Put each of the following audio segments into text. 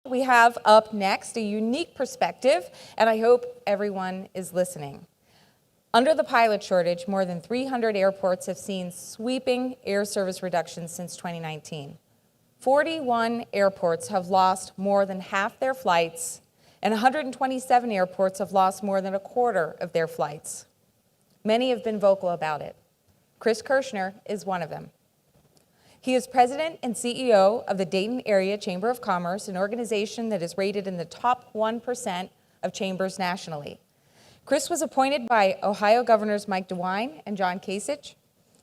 We have up next a unique perspective, and I hope everyone is listening. Under the pilot shortage, more than 300 airports have seen sweeping air service reductions since 2019. 41 airports have lost more than half their flights, and 127 airports have lost more than a quarter of their flights. Many have been vocal about it. Chris Kershner is one of them. He is president and CEO of the Dayton Area Chamber of Commerce, an organization that is rated in the top 1% of chambers nationally. Chris was appointed by Ohio Governors Mike DeWine and John Kasich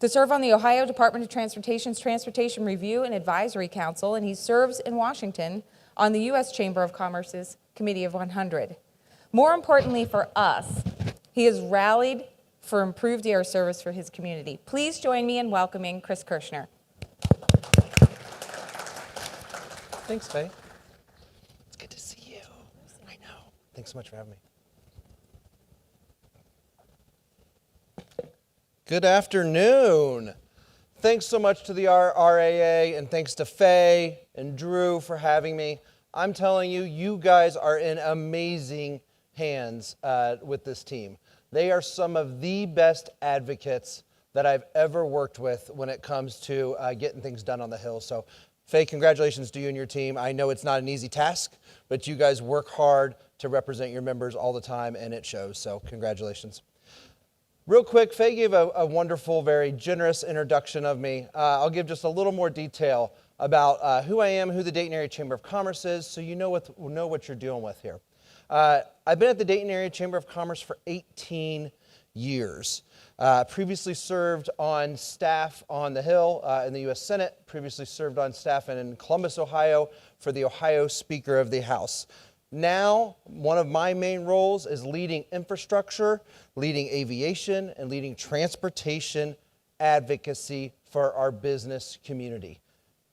to serve on the Ohio Department of Transportation's Transportation Review and Advisory Council, and he serves in Washington on the U.S. Chamber of Commerce's Committee of 100. More importantly for us, he has rallied for improved air service for his community. Please join me in welcoming Chris Kershner. Thanks, Faye. It's good to see you. I know. Thanks so much for having me. Good afternoon. Thanks so much to the RAA, and thanks to Faye and Drew for having me. I'm telling you, you guys are in amazing hands with this team. They are some of the best advocates that I've ever worked with when it comes to getting things done on the Hill. So, Faye, congratulations to you and your team. I know it's not an easy task, but you guys work hard to represent your members all the time, and it shows. So, congratulations. Real quick, Faye gave a wonderful, very generous introduction of me. I'll give just a little more detail about who I am, who the Dayton Area Chamber of Commerce is, so you know what you're dealing with here. I've been at the Dayton Area Chamber of Commerce for 18 years. Previously served on staff on the Hill in the U.S. Senate, previously served on staff in Columbus, Ohio for the Ohio Speaker of the House. Now, one of my main roles is leading infrastructure, leading aviation, and leading transportation advocacy for our business community.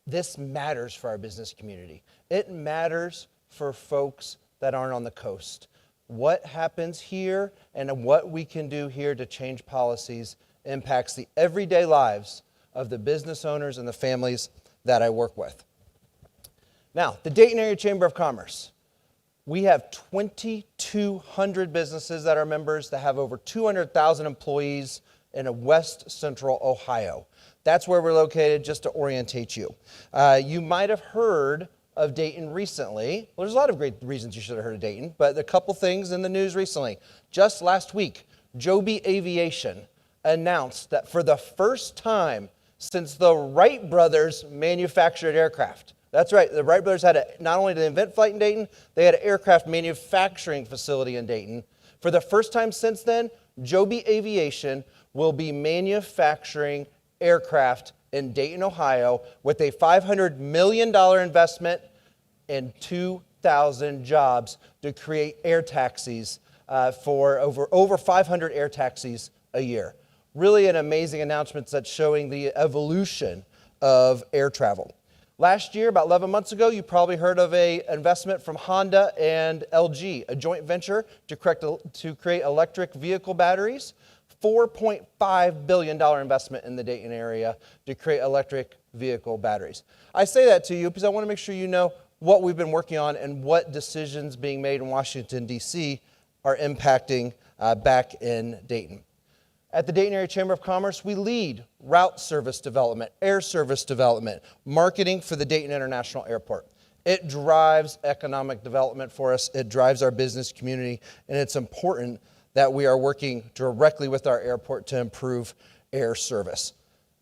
This matters for our business community. It matters for folks that aren't on the coast. What happens here and what we can do here to change policies impacts the everyday lives of the business owners and the families that I work with. Now, the Dayton Area Chamber of Commerce. We have 2,200 businesses that are members that have over 200,000 employees in West Central Ohio. That's where we're located, just to orientate you. You might have heard of Dayton recently. Well, there's a lot of great reasons you should have heard of Dayton, but a couple things in the news recently. Just last week, Joby Aviation announced that for the first time since the Wright brothers manufactured aircraft. That's right, the Wright brothers not only did they invent flight in Dayton, they had an aircraft manufacturing facility in Dayton. For the first time since then, Joby Aviation will be manufacturing aircraft in Dayton, Ohio, with a $500 million investment and 2,000 jobs to create air taxis for over 500 air taxis a year. Really an amazing announcement that's showing the evolution of air travel. Last year, about 11 months ago, you probably heard of an investment from Honda and LG, a joint venture to create electric vehicle batteries. $4.5 billion investment in the Dayton area to create electric vehicle batteries. I say that to you because I want to make sure you know what we've been working on and what decisions being made in Washington, D.C. are impacting back in Dayton. At the Dayton Area Chamber of Commerce, we lead route service development, air service development, marketing for the Dayton International Airport. It drives economic development for us. It drives our business community, and it's important that we are working directly with our airport to improve air service.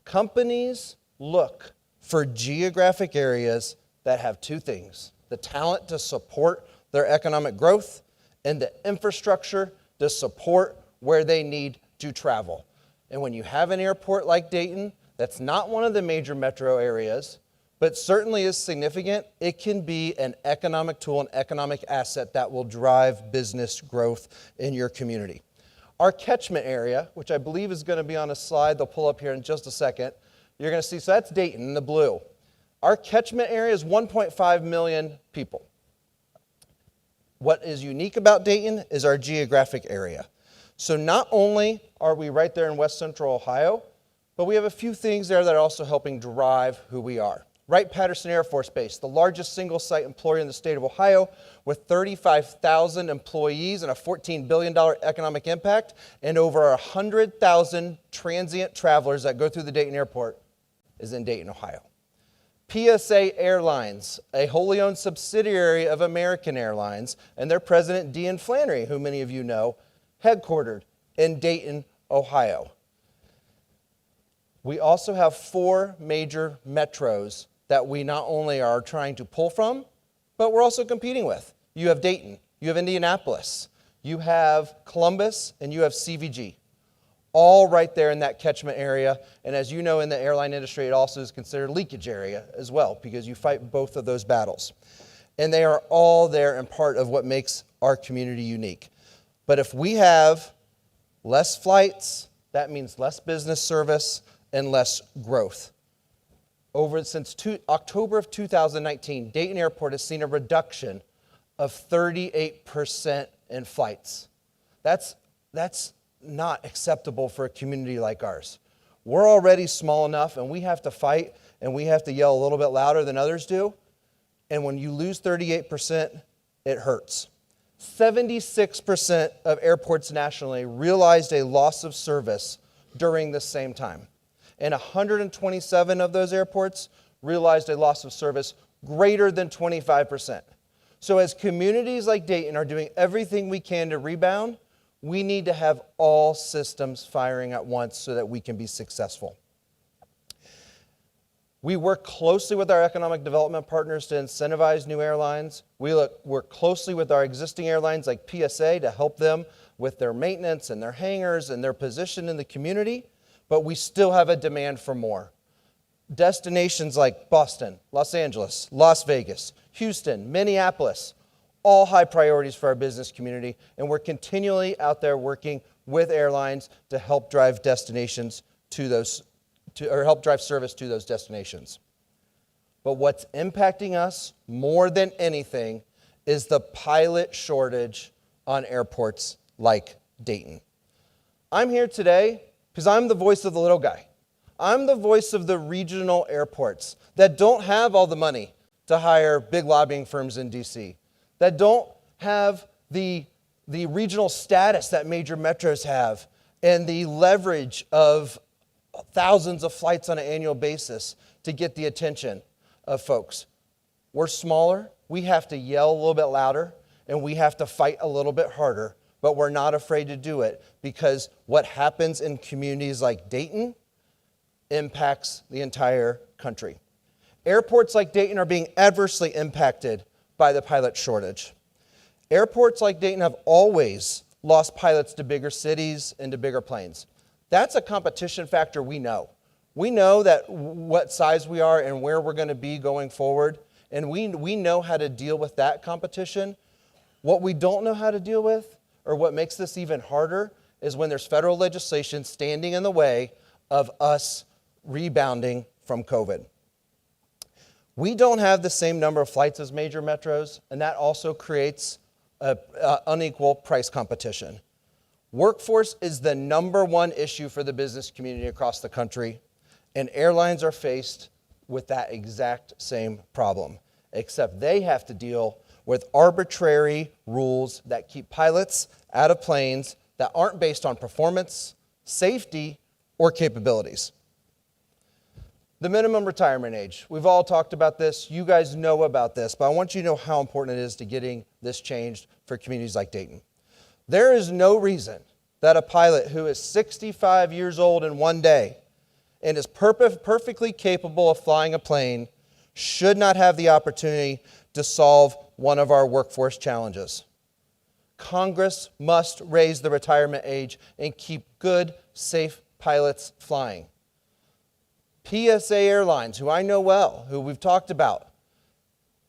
Companies look for geographic areas that have two things: the talent to support their economic growth and the infrastructure to support where they need to travel. And when you have an airport like Dayton, that's not one of the major metro areas, but certainly is significant, it can be an economic tool, an economic asset that will drive business growth in your community. Our catchment area, which I believe is going to be on a slide they'll pull up here in just a second, you're going to see, so that's Dayton in the blue. Our catchment area is 1.5 million people. What is unique about Dayton is our geographic area. So not only are we right there in West Central Ohio, but we have a few things there that are also helping drive who we are. Wright-Patterson Air Force Base, the largest single-site employer in the state of Ohio, with 35,000 employees and a $14 billion economic impact, and over 100,000 transient travelers that go through the Dayton airport, is in Dayton, Ohio. PSA Airlines, a wholly owned subsidiary of American Airlines, and their president, Dean Flannery, who many of you know, headquartered in Dayton, Ohio. We also have 4 major metros that we not only are trying to pull from, but we're also competing with. You have Dayton, you have Indianapolis, you have Columbus, and you have CVG. All right there in that catchment area. And as you know, in the airline industry, it also is considered leakage area as well, because you fight both of those battles. And they are all there and part of what makes our community unique. But if we have less flights, that means less business service and less growth. Since October of 2019, Dayton Airport has seen a reduction of 38% in flights. That's not acceptable for a community like ours. We're already small enough, and we have to fight, and we have to yell a little bit louder than others do. And when you lose 38%, it hurts. 76% of airports nationally realized a loss of service during the same time. And 127 of those airports realized a loss of service greater than 25%. So as communities like Dayton are doing everything we can to rebound, we need to have all systems firing at once so that we can be successful. We work closely with our economic development partners to incentivize new airlines. We work closely with our existing airlines like PSA to help them with their maintenance and their hangars and their position in the community. But we still have a demand for more. Destinations like Boston, Los Angeles, Las Vegas, Houston, Minneapolis, all high priorities for our business community, and we're continually out there working with airlines to help drive destinations help drive service to those destinations. But what's impacting us more than anything is the pilot shortage on airports like Dayton. I'm here today because I'm the voice of the little guy. I'm the voice of the regional airports that don't have all the money to hire big lobbying firms in DC, that don't have the regional status that major metros have, and the leverage of thousands of flights on an annual basis to get the attention of folks. We're smaller, we have to yell a little bit louder, and we have to fight a little bit harder, but we're not afraid to do it because what happens in communities like Dayton impacts the entire country. Airports like Dayton are being adversely impacted by the pilot shortage. Airports like Dayton have always lost pilots to bigger cities and to bigger planes. That's a competition factor we know. We know that what size we are and where we're going to be going forward, and we know how to deal with that competition. What we don't know how to deal with, or what makes this even harder, is when there's federal legislation standing in the way of us rebounding from COVID. We don't have the same number of flights as major metros, and that also creates an unequal price competition. Workforce is the number one issue for the business community across the country, and airlines are faced with that exact same problem, except they have to deal with arbitrary rules that keep pilots out of planes that aren't based on performance, safety, or capabilities. The minimum retirement age. We've all talked about this. You guys know about this, but I want you to know how important it is to getting this changed for communities like Dayton. There is no reason that a pilot who is 65 years old in one day and is perfectly capable of flying a plane should not have the opportunity to solve one of our workforce challenges. Congress must raise the retirement age and keep good, safe pilots flying. PSA Airlines, who I know well, who we've talked about,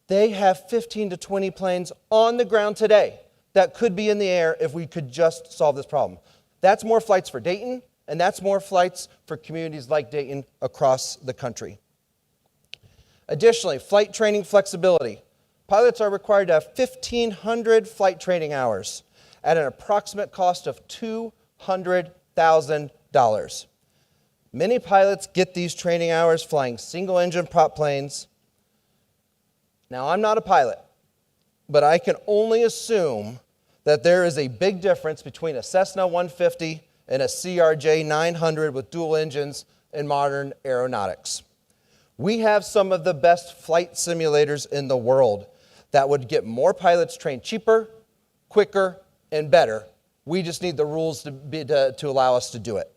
they have 15 to 20 planes on the ground today that could be in the air if we could just solve this problem. That's more flights for Dayton, and that's more flights for communities like Dayton across the country. Additionally, flight training flexibility. Pilots are required to have 1,500 flight training hours at an approximate cost of $200,000. Many pilots get these training hours flying single-engine prop planes. Now, I'm not a pilot, but I can only assume that there is a big difference between a Cessna 150 and a CRJ 900 with dual engines in modern aeronautics. We have some of the best flight simulators in the world that would get more pilots trained cheaper, quicker, and better. We just need the rules to allow us to do it.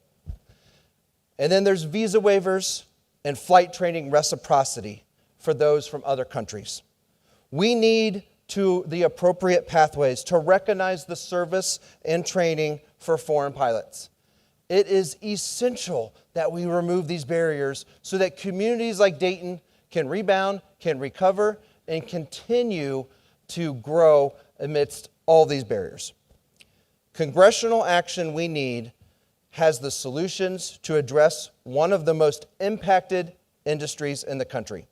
And then there's visa waivers and flight training reciprocity for those from other countries. We need the appropriate pathways to recognize the service and training for foreign pilots. It is essential that we remove these barriers so that communities like Dayton can rebound, can recover, and continue to grow amidst all these barriers. Congressional action we need has the solutions to address one of the most impacted industries in the country.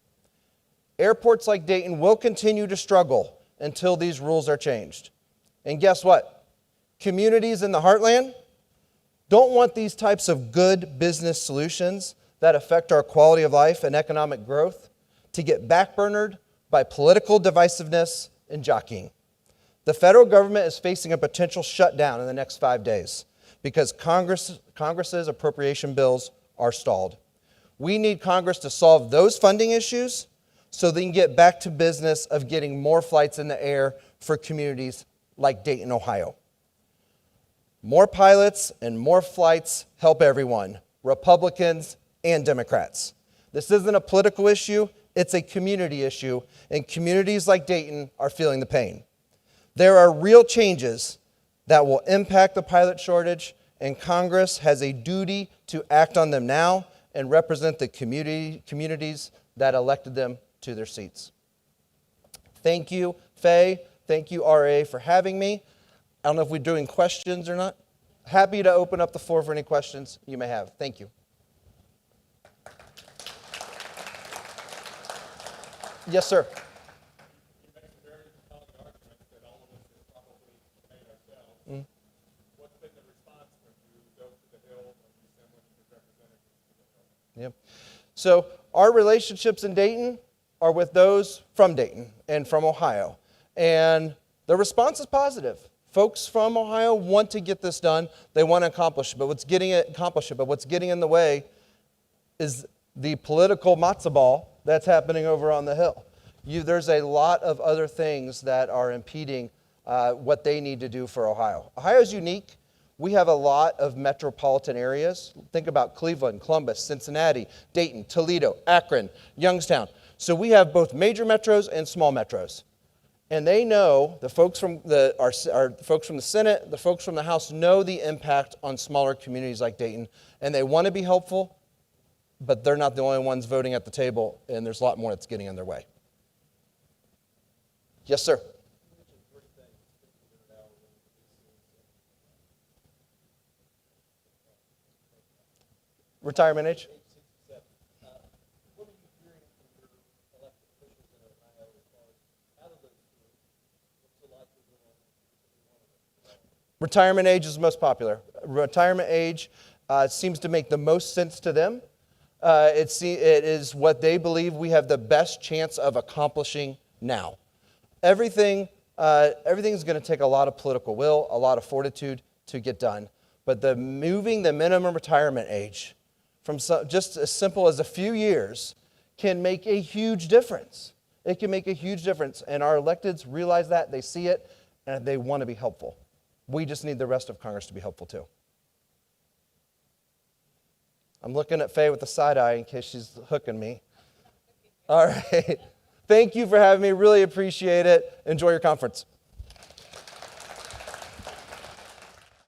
Airports like Dayton will continue to struggle until these rules are changed. And guess what? Communities in the heartland don't want these types of good business solutions that affect our quality of life and economic growth to get backburnered by political divisiveness and jockeying. The federal government is facing a potential shutdown in the next 5 days because Congress's appropriation bills are stalled. We need Congress to solve those funding issues so they can get back to business of getting more flights in the air for communities like Dayton, Ohio. More pilots and more flights help everyone, Republicans and Democrats. This isn't a political issue, it's a community issue, and communities like Dayton are feeling the pain. There are real changes that will impact the pilot shortage, and Congress has a duty to act on them now and represent the communities that elected them to their seats. Thank you, Faye. Thank you, RAA, for having me. I don't know if we're doing questions or not. Happy to open up the floor for any questions you may have. Thank you. Yes, sir. You make some very compelling arguments that all of us have probably made ourselves. What's been the response when you go to the Hill and you send one of your representatives to the Hill? Yep. So our relationships in Dayton are with those from Dayton and from Ohio. And the response is positive. Folks from Ohio want to get this done. They want to accomplish it. But what's getting in the way is the political matzo ball that's happening over on the Hill. There's a lot of other things that are impeding what they need to do for Ohio. Ohio is unique. We have a lot of metropolitan areas. Think about Cleveland, Columbus, Cincinnati, Dayton, Toledo, Akron, Youngstown. So we have both major metros and small metros. And they know, the folks from the folks from the Senate, the folks from the House know the impact on smaller communities like Dayton, and they want to be helpful, but they're not the only ones voting at the table, and there's a lot more that's getting in their way. Yes, sir. Retirement age? Retirement age is most popular. Retirement age seems to make the most sense to them. It is what they believe we have the best chance of accomplishing now. Everything is going to take a lot of political will, a lot of fortitude to get done. But moving the minimum retirement age from just as simple as a few years can make a huge difference. It can make a huge difference. And our electeds realize that, they see it, and they want to be helpful. We just need the rest of Congress to be helpful too. I'm looking at Faye with a side eye in case she's hooking me. All right. Thank you for having me. Really appreciate it. Enjoy your conference.